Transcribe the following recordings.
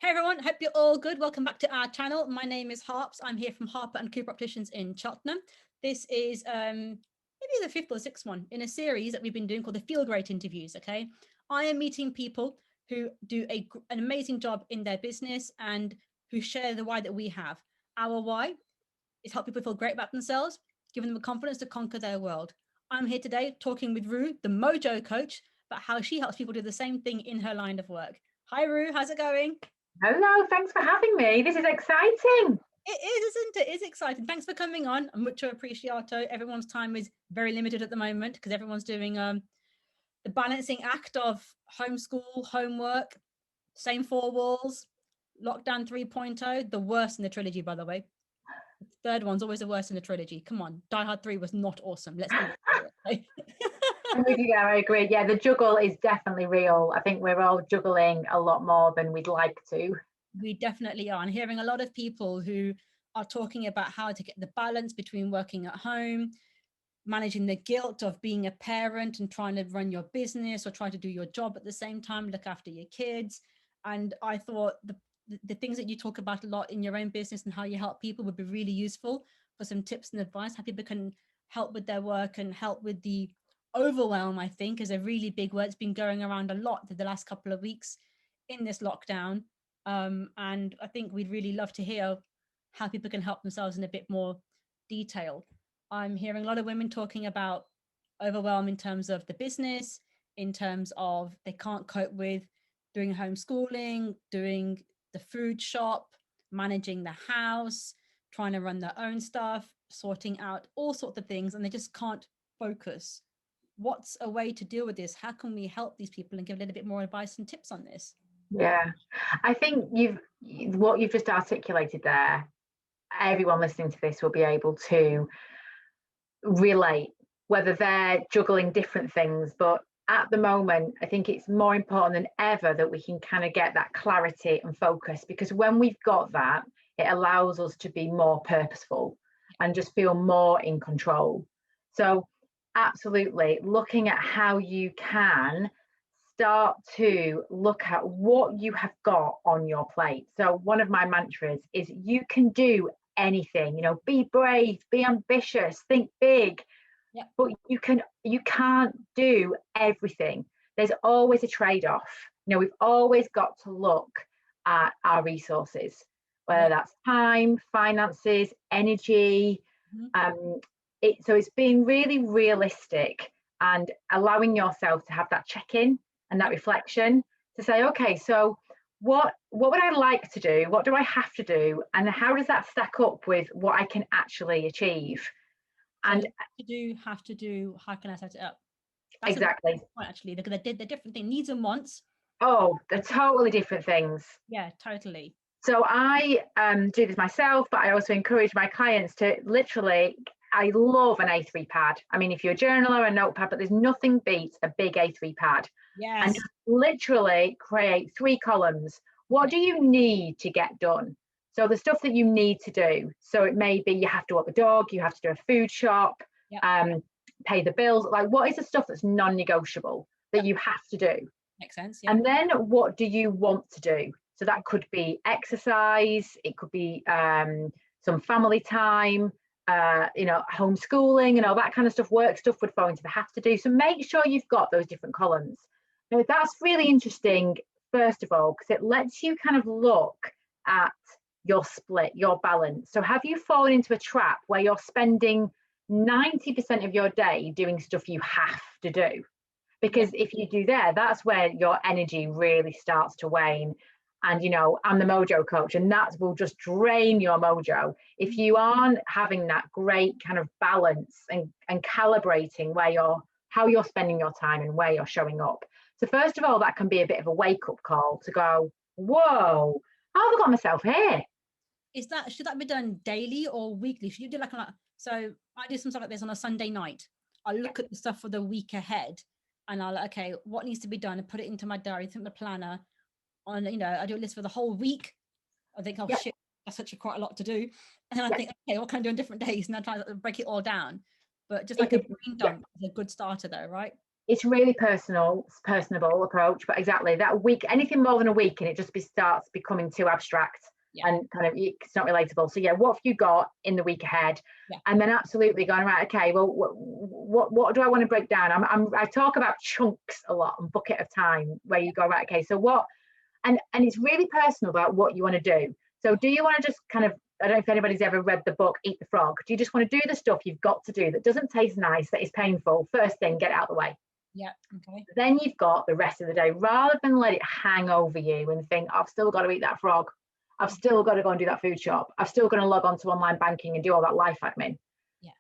Hey everyone, hope you're all good. Welcome back to our channel. My name is Harps. I'm here from Harper and Cooper Opticians in Cheltenham. This is maybe the fifth or sixth one in a series that we've been doing called the Feel Great Interviews, okay? I am meeting people who do an amazing job in their business and who share the why that we have. Our why is help people feel great about themselves, giving them the confidence to conquer their world. I'm here today talking with Rue, the Mojo coach, about how she helps people do the same thing in her line of work. Hi Rue, how's it going? Hello, thanks for having me. This is exciting. It is, isn't it? It is exciting. Thanks for coming on. Mucho appreciato. Everyone's time is very limited at the moment because everyone's doing the balancing act of homeschool, homework, same four walls, lockdown 3.0, the worst in the trilogy, by the way. The third one's always the worst in the trilogy. Come on, Die Hard 3 was not awesome. Let's be honest. I'm with you there, I agree. Yeah, the juggle is definitely real. I think we're all juggling a lot more than we'd like to. We definitely are. And hearing a lot of people who are talking about how to get the balance between working at home, managing the guilt of being a parent and trying to run your business or try to do your job at the same time, look after your kids. And I thought the things that you talk about a lot in your own business and how you help people would be really useful for some tips and advice, how people can help with their work and help with the overwhelm, I think, is a really big word. It's been going around a lot the last couple of weeks in this lockdown. And I think we'd really love to hear how people can help themselves in a bit more detail. I'm hearing a lot of women talking about overwhelm in terms of the business, in terms of they can't cope with doing homeschooling, doing the food shop, managing the house, trying to run their own stuff, sorting out all sorts of things, and they just can't focus. What's a way to deal with this? How can we help these people and give a little bit more advice and tips on this? Yeah, I think what you've just articulated there, everyone listening to this will be able to relate, whether they're juggling different things. But at the moment, I think it's more important than ever that we can kind of get that clarity and focus, because when we've got that, it allows us to be more purposeful and just feel more in control. So absolutely looking at how you can start to look at what you have got on your plate. So one of my mantras is you can do anything, be brave, be ambitious, think big. Yeah. But you can't do everything. There's always a trade-off. We've always got to look at our resources, whether that's time, finances, energy. So it's being really realistic and allowing yourself to have that check-in and that reflection to say, okay, so what would I like to do? What do I have to do? And how does that stack up with what I can actually achieve? And have to do, how can I set it up? That's exactly. Point, actually, because they're different things, needs and wants. Oh, they're totally different things. Yeah, totally. So I do this myself, but I also encourage my clients to literally, I love an A3 pad. I mean, if you're a journaler, a notepad, but there's nothing beats a big A3 pad. Yes. And just literally create 3 columns. What do you need to get done? So the stuff that you need to do. So it may be you have to walk the dog, you have to do a food shop, pay the bills. Like, what is the stuff that's non-negotiable that you have to do? Makes sense. And then what do you want to do? So that could be exercise, it could be some family time, homeschooling and all that kind of stuff. Work stuff would fall into the have to do. So make sure you've got those different columns. Now, that's really interesting, first of all, because it lets you kind of look at your split, your balance. So have you fallen into a trap where you're spending 90% of your day doing stuff you have to do? Because if you do that's where your energy really starts to wane. And, I'm the Mojo coach, and that will just drain your mojo. If you aren't having that great kind of balance and calibrating how you're spending your time and where you're showing up. So first of all, that can be a bit of a wake-up call to go, whoa, how have I got myself here? Should that be done daily or weekly? Should you do so I do some stuff like this on a Sunday night. I look at the stuff for the week ahead and I'll okay, what needs to be done and put it into my diary, think the planner on, I do a list for the whole week. I think, shit, that's quite a lot to do. And then I think, okay, what can I do on different days? And I try to break it all down. But just like a brain dump is a good starter though, right? It's really personable approach, but exactly that week, anything more than a week, and it just starts becoming too abstract and kind of, it's not relatable. So yeah, what have you got in the week ahead? And then absolutely going, right, okay, well, what do I want to break down? I talk about chunks a lot and bucket of time, where you go, right, okay, so what, and it's really personal about what you want to do. So do you want to just kind of, I don't know if anybody's ever read the book Eat the Frog. Do you just want to do the stuff you've got to do that doesn't taste nice, that is painful? First thing, get it out of the way. Yeah. Okay. Then you've got the rest of the day, rather than let it hang over you and think, I've still got to eat that frog. I've still got to go and do that food shop. I've still got to log on to online banking and do all that life admin.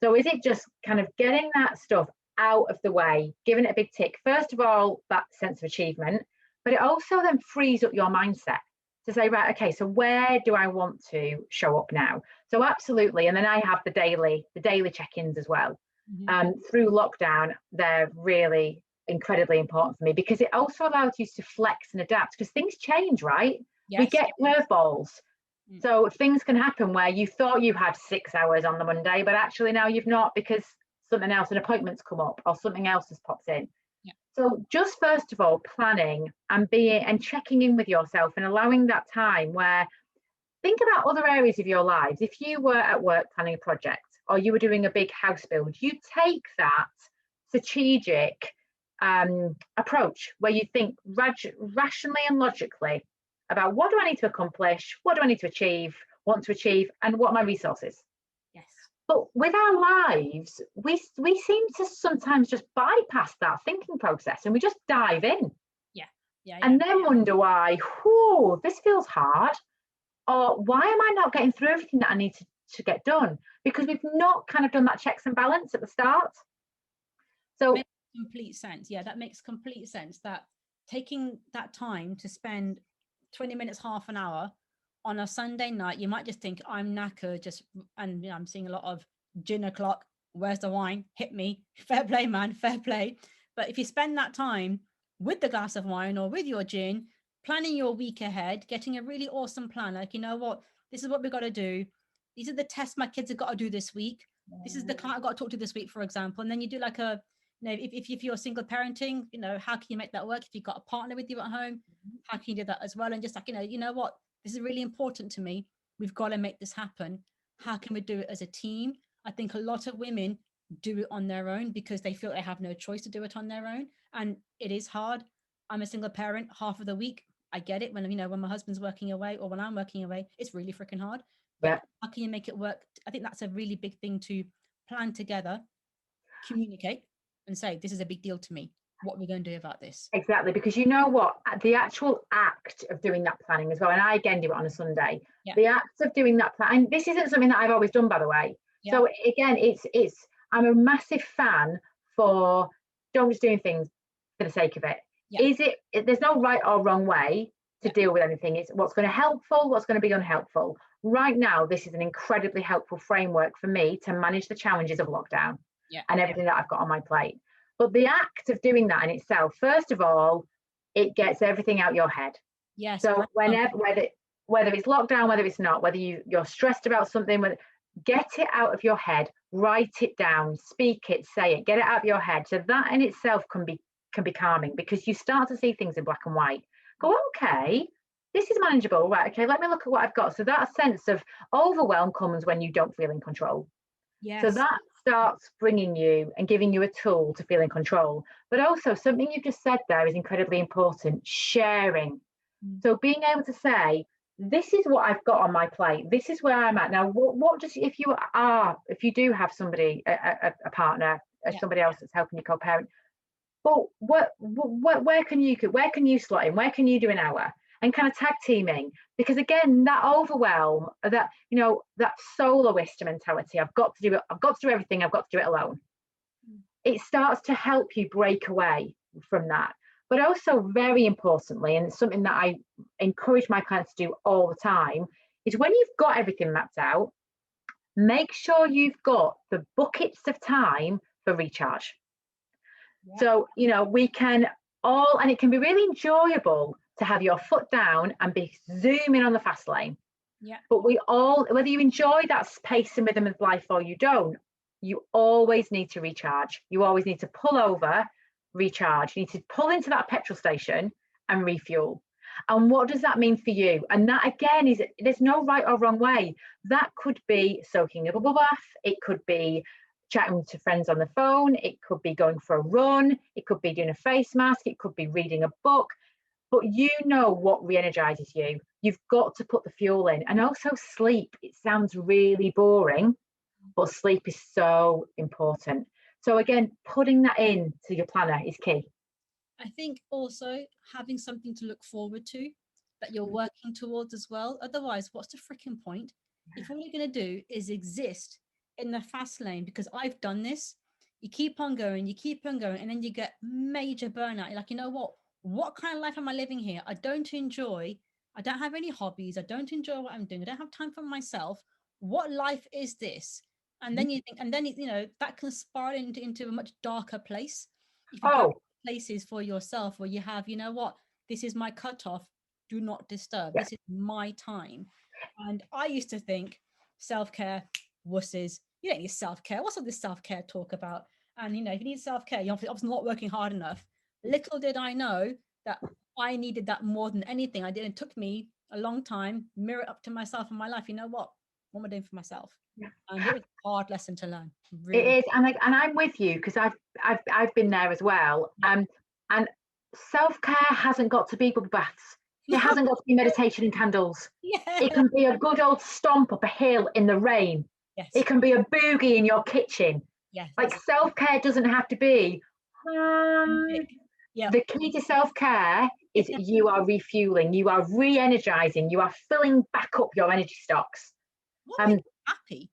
So is it just kind of getting that stuff out of the way, giving it a big tick? First of all, that sense of achievement, but it also then frees up your mindset to say, right, okay, so where do I want to show up now? So absolutely. And then I have the daily check-ins as well. Through lockdown, they're really incredibly important for me, because it also allows you to flex and adapt, because things change, right? We get curveballs. So things can happen where you thought you had 6 hours on the Monday, but actually now you've not, because something else, an appointment's come up or something else has popped in. So just first of all, planning and checking in with yourself and allowing that time where, think about other areas of your lives. If you were at work planning a project, or you were doing a big house build, you take that strategic approach where you think rationally and logically about, what do I need to accomplish, what do I need to want to achieve, and what are my resources. But with our lives, we seem to sometimes just bypass that thinking process, and we just dive in. And then wonder why, this feels hard, or why am I not getting through everything that I need to get done? Because we've not kind of done that checks and balance at the start. So makes complete sense. That makes complete sense, that taking that time to spend 20 minutes, half an hour on a Sunday night, you might just think, I'm knackered, and I'm seeing a lot of gin o'clock, where's the wine, hit me, fair play, man, fair play. But if you spend that time with the glass of wine or with your gin, planning your week ahead, getting a really awesome plan, like, you know what, this is what we've got to do, these are the tests my kids have got to do this week, this is the client I've got to talk to this week, for example. And then you do like a, if you're single parenting, how can you make that work? If you've got a partner with you at home, how can you do that as well? And just like, you know what, this is really important to me, we've got to make this happen. How can we do it as a team? I think a lot of women do it on their own because they feel they have no choice to do it on their own, and it is hard. I'm a single parent half of the week. I get it. When my husband's working away or when I'm working away, it's really freaking hard. But how can you make it work? I think that's a really big thing, to plan together, communicate, and say, this is a big deal to me. What are we going to do about this? Exactly, because you know what, the actual act of doing that planning as well, and I again do it on a Sunday. The act of doing that plan, and this isn't something that I've always done, by the way. So again, it's I'm a massive fan for don't just doing things for the sake of it. There's no right or wrong way to deal with anything. It's what's going to helpful, what's going to be unhelpful. Right now, this is an incredibly helpful framework for me to manage the challenges of lockdown and everything that I've got on my plate. But the act of doing that in itself, first of all, it gets everything out your head. So whether it's lockdown, whether it's not, whether you're stressed about something, get it out of your head, write it down, speak it, say it, get it out of your head. So that in itself can be calming, because you start to see things in black and white. Go, okay, this is manageable, right? Okay, let me look at what I've got. So that sense of overwhelm comes when you don't feel in control. So that starts bringing you and giving you a tool to feel in control. But also, something you've just said there is incredibly important: sharing. So being able to say, this is what I've got on my plate, this is where I'm at now. What does, if you do have somebody, a partner, somebody else that's helping you co-parent, but where can you slot in, where can you do an hour, and kind of tag teaming? Because again, that overwhelm, that soloist mentality, I've got to do everything, I've got to do it alone, it starts to help you break away from that. But also, very importantly, and it's something that I encourage my clients to do all the time, is when you've got everything mapped out, make sure you've got the buckets of time for recharge. So, we can all, and it can be really enjoyable to have your foot down and be zooming on the fast lane. But we all, whether you enjoy that pace and rhythm of life or you don't, you always need to recharge. You always need to pull over, recharge. You need to pull into that petrol station and refuel. And what does that mean for you? And that again is, there's no right or wrong way. That could be soaking a bubble bath. It could be chatting to friends on the phone. It could be going for a run. It could be doing a face mask. It could be reading a book. But you know what re-energizes you. You've got to put the fuel in. And also sleep. It sounds really boring, but sleep is so important. So again, putting that in to your planner is key. I think also having something to look forward to that you're working towards as well. Otherwise, what's the freaking point? If all you're going to do is exist in the fast lane, because I've done this, you keep on going, and then you get major burnout. You're like, you know what kind of life am I living here? I don't have any hobbies. I don't enjoy what I'm doing. I don't have time for myself. What life is this? And then you think, and then, that can spiral into a much darker place. If you don't places for yourself where you have, this is my cutoff, do not disturb. This is my time. And I used to think self-care, wusses, you don't need self-care. What's all this self-care talk about? And if you need self-care, you're obviously not working hard enough. Little did I know that I needed that more than anything. It took me a long time, mirror up to myself in my life. You know what am I doing for myself? And it was a hard lesson to learn. Really. It is, and I'm with you, because I've been there as well. And self-care hasn't got to be bubble baths. It hasn't got to be meditation and candles. It can be a good old stomp up a hill in the rain. It can be a boogie in your kitchen. Like, self-care doesn't have to be the key to self-care is you are refueling, you are re-energizing, you are filling back up your energy stocks. Happy.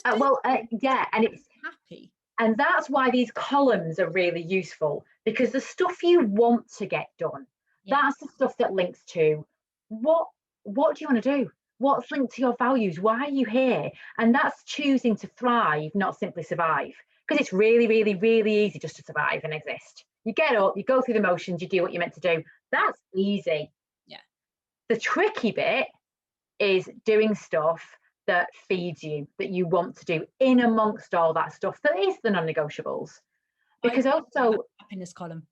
And it's happy. And that's why these columns are really useful, because the stuff you want to get done, that's the stuff that links to what do you want to do? What's linked to your values? Why are you here? And that's choosing to thrive, not simply survive. Because it's really, really, really easy just to survive and exist. You get up, you go through the motions, you do what you're meant to do. That's easy. The tricky bit is doing stuff that feeds you, that you want to do in amongst all that stuff that is the non-negotiables. Because also happiness column,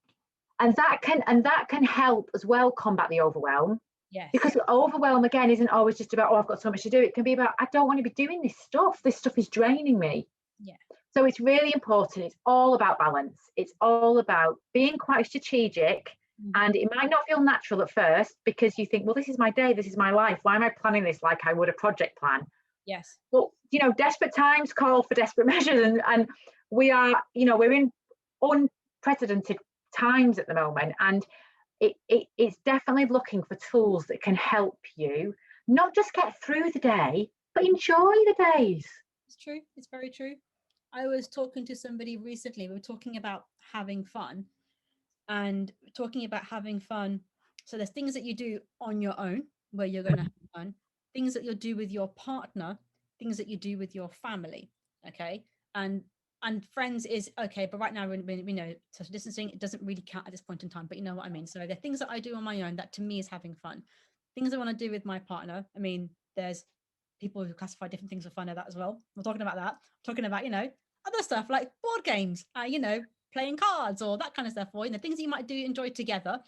and that can help as well combat the overwhelm. Because overwhelm again isn't always just about, I've got so much to do. It can be about, I don't want to be doing this stuff is draining me. So it's really important. It's all about balance. It's all about being quite strategic. And it might not feel natural at first, because you think, well, this is my day, this is my life, why am I planning this like I would a project plan? But desperate times call for desperate measures, and we are, we're in unprecedented times at the moment, and it's definitely looking for tools that can help you not just get through the day, but enjoy the days. It's true. It's very true. I was talking to somebody recently. We were talking about having fun, so there's things that you do on your own where you're going to have fun, things that you'll do with your partner, things that you do with your family. Okay. And friends is okay, but right now we know social distancing, it doesn't really count at this point in time, but you know what I mean. So there are things that I do on my own that to me is having fun. Things I want to do with my partner, I mean, there's people who classify different things for fun of that as well. We're talking about that. I'm talking about other stuff like board games, playing cards or that kind of stuff, or things that you might enjoy together,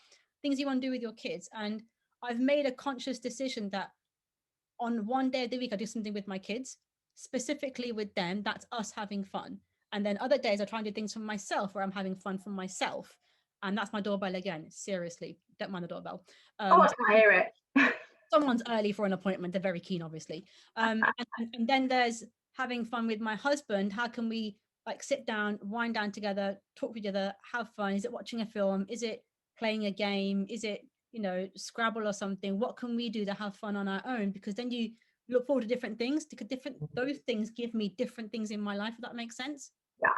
things you want to do with your kids. And I've made a conscious decision that on one day of the week I do something with my kids, specifically with them. That's us having fun. And then other days I try and do things for myself where I'm having fun for myself. And that's my doorbell again. Seriously, don't mind the doorbell. I hear it. Someone's early for an appointment. They're very keen, obviously. And then there's having fun with my husband. How can we sit down, wind down together, talk to each other, have fun? Is it watching a film? Is it playing a game? Is it, Scrabble or something? What can we do to have fun on our own? Because then you look forward to different things. Those things give me different things in my life, if that makes sense. Yeah,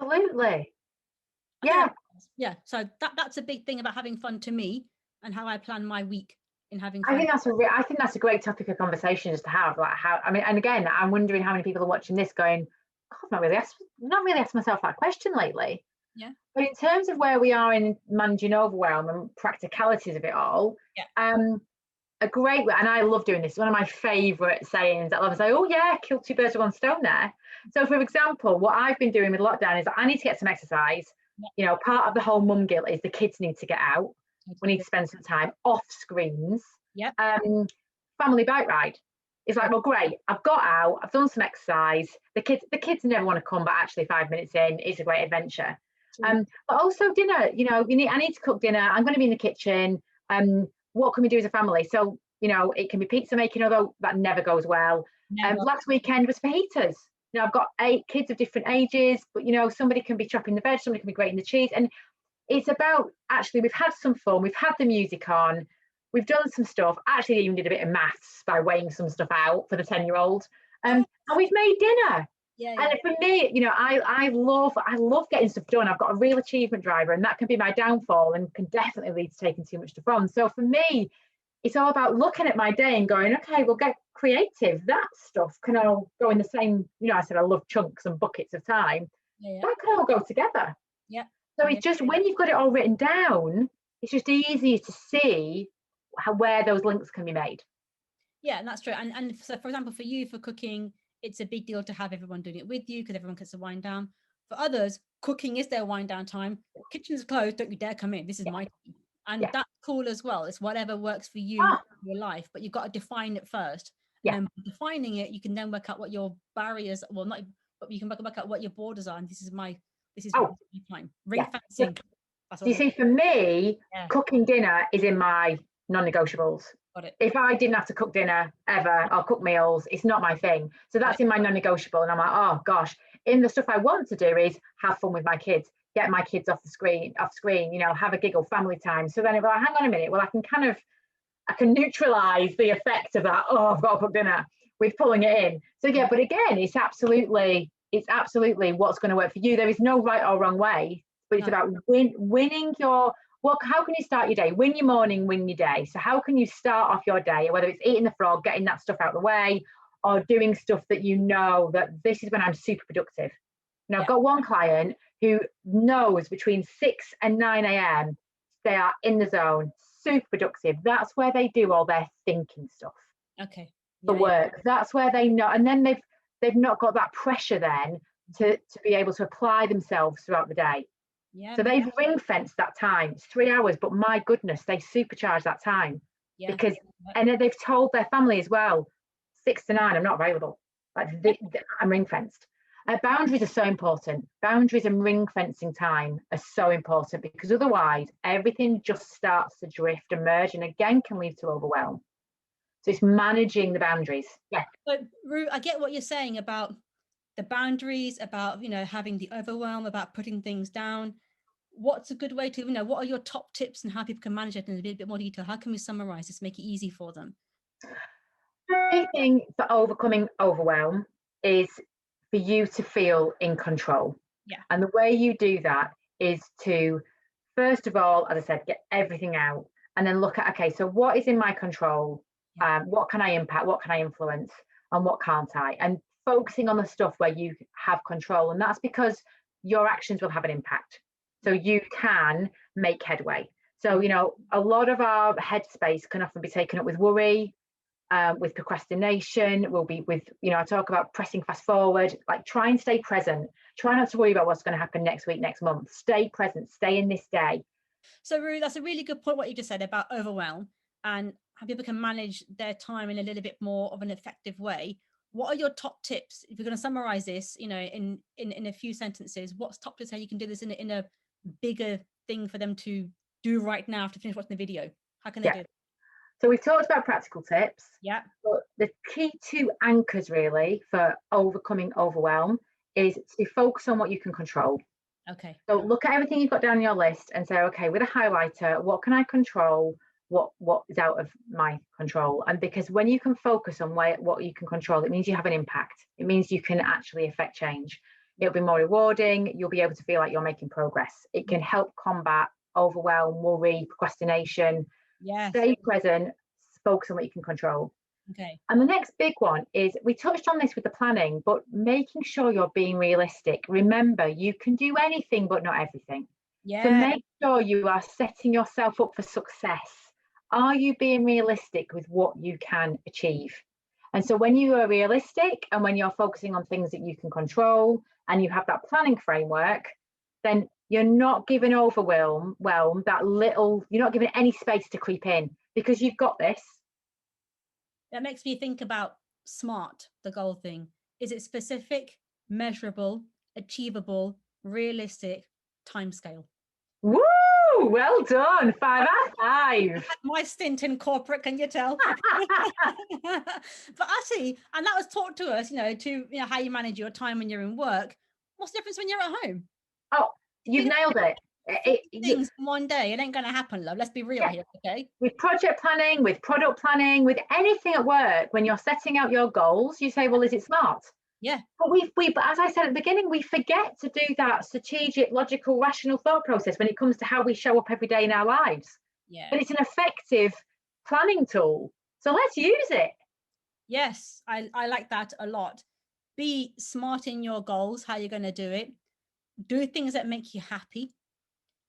absolutely. Yeah. So that's a big thing about having fun to me, and how I plan my week in having fun. I think that's a great topic of conversation just to have. Like and again, I'm wondering how many people are watching this going, I've not really asked myself that question lately. Yeah. But in terms of where we are in managing overwhelm and practicalities of it all, a great way, and I love doing this, one of my favourite sayings that I love say, kill two birds with one stone there. So for example, what I've been doing with lockdown is I need to get some exercise. You know, part of the whole mum guilt is the kids need to get out. We need to spend some time off screens. Yeah. Family bike ride. It's like, well, great. I've got out. I've done some exercise. The kids never want to come, but actually 5 minutes in, it's a great adventure. But also dinner. You know, I need to cook dinner. I'm going to be in the kitchen. What can we do as a family? So, you know, it can be pizza making, although that never goes well. Last weekend was fajitas. You know, I've got 8 kids of different ages, but you know, somebody can be chopping the veg, somebody can be grating the cheese, and it's about actually we've had some fun, we've had the music on, we've done some stuff. Actually, even did a bit of maths by weighing some stuff out for the 10-year-old, and we've made dinner. And for me, you know, I love getting stuff done. I've got a real achievement driver, and that can be my downfall, and can definitely lead to taking too much stuff on. So for me, it's all about looking at my day and going, okay, we'll get creative. That stuff can all go in the same, you know, I said I love chunks and buckets of time. That can all go together. So it's just when you've got it all written down, it's just easier to see where those links can be made. Yeah, and that's true. And so, for example, for you, for cooking, it's a big deal to have everyone doing it with you because everyone gets to wind down. For others, cooking is their wind down time. Kitchen's closed, don't you dare come in. This is my time. And that's cool as well. It's whatever works for you, your life, but you've got to define it first. And then by defining it, you can then work out what your barriers, well, not, but you can work out what your borders are. And this is my time. Ring fencing. You see, for me, cooking dinner is in my non-negotiables. Got it. If I didn't have to cook dinner ever, I'll cook meals. It's not my thing. So that's in my non-negotiable. And I'm like, oh gosh. In the stuff I want to do is have fun with my kids, get my kids off screen, you know, have a giggle, family time. So then if I hang on a minute, well, I can neutralize the effect of that. Oh, I've got to cook dinner with pulling it in. So yeah, but again, it's absolutely what's going to work for you. There is no right or wrong way, but it's about winning your. How can you start your day? Win your morning, win your day. So how can you start off your day, whether it's eating the frog, getting that stuff out of the way, or doing stuff that you know that this is when I'm super productive. Now, I've got one client who knows between 6 and 9 a.m. they are in the zone, super productive. That's where they do all their thinking stuff. Okay. The work. That's where they know. And then they've not got that pressure then to be able to apply themselves throughout the day. So they've ring fenced that time. It's 3 hours, but my goodness, they supercharge that time because, and they've told their family as well, 6 to 9, I'm not available. Like I'm ring fenced. Boundaries are so important. Boundaries and ring fencing time are so important because otherwise everything just starts to drift and merge, and again can lead to overwhelm. So it's managing the boundaries. Yeah. But Ru, I get what you're saying about the boundaries, about, you know, having the overwhelm, about putting things down. What's a good way to, you know, what are your top tips and how people can manage it in a bit more detail? How can we summarize this, make it easy for them? The thing for overcoming overwhelm is for you to feel in control. Yeah. And the way you do that is to, first of all, as I said, get everything out and then look at, okay, so what is in my control? What can I impact? What can I influence? And what can't I? And focusing on the stuff where you have control. And that's because your actions will have an impact. So you can make headway. So, you know, a lot of our headspace can often be taken up with worry, with procrastination, will be with, you know, I talk about pressing fast forward, like try and stay present. Try not to worry about what's going to happen next week, next month. Stay present, stay in this day. So Ru, that's a really good point, what you just said about overwhelm and how people can manage their time in a little bit more of an effective way. What are your top tips? If you're going to summarize this, you know, in a few sentences, what's top tips how you can do this in a bigger thing for them to do right now after finish watching the video? How can they do it? So we've talked about practical tips. Yeah. But the key 2 anchors really for overcoming overwhelm is to focus on what you can control. Okay. So look at everything you've got down your list and say, okay, with a highlighter, what can I control? What is out of my control? And because when you can focus on what you can control, it means you have an impact. It means you can actually affect change. It'll be more rewarding. You'll be able to feel like you're making progress. It can help combat overwhelm, worry, procrastination. Yes. Stay present, focus on what you can control. Okay. And the next big one is, we touched on this with the planning, but making sure you're being realistic. Remember, you can do anything, but not everything. Yeah. So make sure you are setting yourself up for success. Are you being realistic with what you can achieve? And so when you are realistic and when you're focusing on things that you can control and you have that planning framework, then you're not giving overwhelm that little, you're not giving any space to creep in, because you've got this. That makes me think about SMART, the goal thing. Is it specific, measurable, achievable, realistic, timescale? Woo! Well done. 5 out of 5. My stint in corporate, can you tell? But actually, and that was taught to us, how you manage your time when you're in work. What's the difference when you're at home? Oh, you've nailed it. Things in one day, it ain't going to happen, love. Let's be real here, okay? With project planning, with product planning, with anything at work, when you're setting out your goals, you say, well, is it smart? Yeah. But but as I said at the beginning, we forget to do that strategic, logical, rational thought process when it comes to how we show up every day in our lives. Yeah. But it's an effective planning tool. So let's use it. Yes, I like that a lot. Be smart in your goals, how you're going to do it. Do things that make you happy.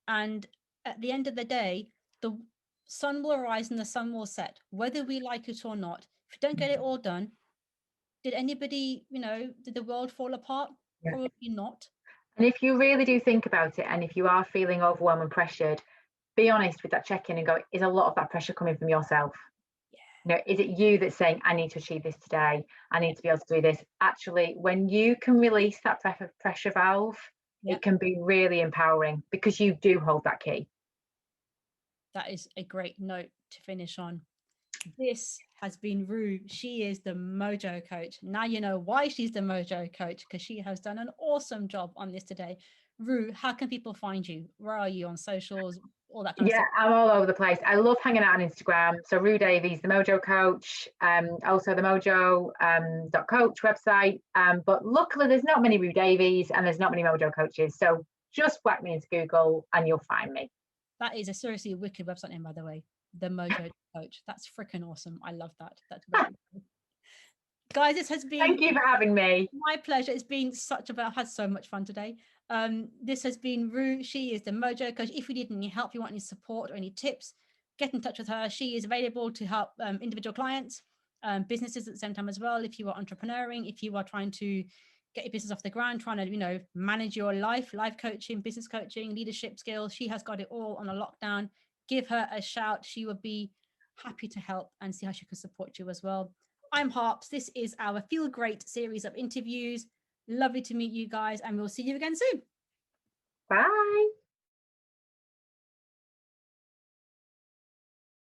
And at the end of the day, the sun will rise and the sun will set, whether we like it or not. If you don't get it all done, did anybody, did the world fall apart? Yeah. Probably not. And if you really do think about it, and if you are feeling overwhelmed and pressured, be honest with that check-in and go, is a lot of that pressure coming from yourself? Is it you that's saying, I need to achieve this today, I need to be able to do this? Actually, when you can release that pressure valve, it can be really empowering, because you do hold that key. That is a great note to finish on. This has been Rue. She is the Mojo coach. Now you know why she's the Mojo coach, because she has done an awesome job on this today. Rue, how can people find you? Where are you on socials? All that kind of stuff. Yeah, I'm all over the place. I love hanging out on Instagram. So Rue Davies, the Mojo coach, also the Mojo .coach website. But luckily there's not many Rue Davies and there's not many Mojo coaches. So just whack me into Google and you'll find me. That is a seriously wicked website name, by the way. The Mojo coach. That's freaking awesome. I love that. That's very cool. Guys, this has been, thank you for having me. My pleasure. It's been I've had so much fun today. This has been Rue. She is the Mojo coach. If you need any help, you want any support or any tips, get in touch with her. She is available to help individual clients, businesses at the same time as well. If you are entrepreneuring, if you are trying to get your business off the ground, trying to, manage your life coaching, business coaching, leadership skills, she has got it all on a lockdown. Give her a shout. She will be happy to help and see how she can support you as well. I'm Harps. This is our Feel Great series of interviews. Lovely to meet you guys, and we'll see you again soon. Bye.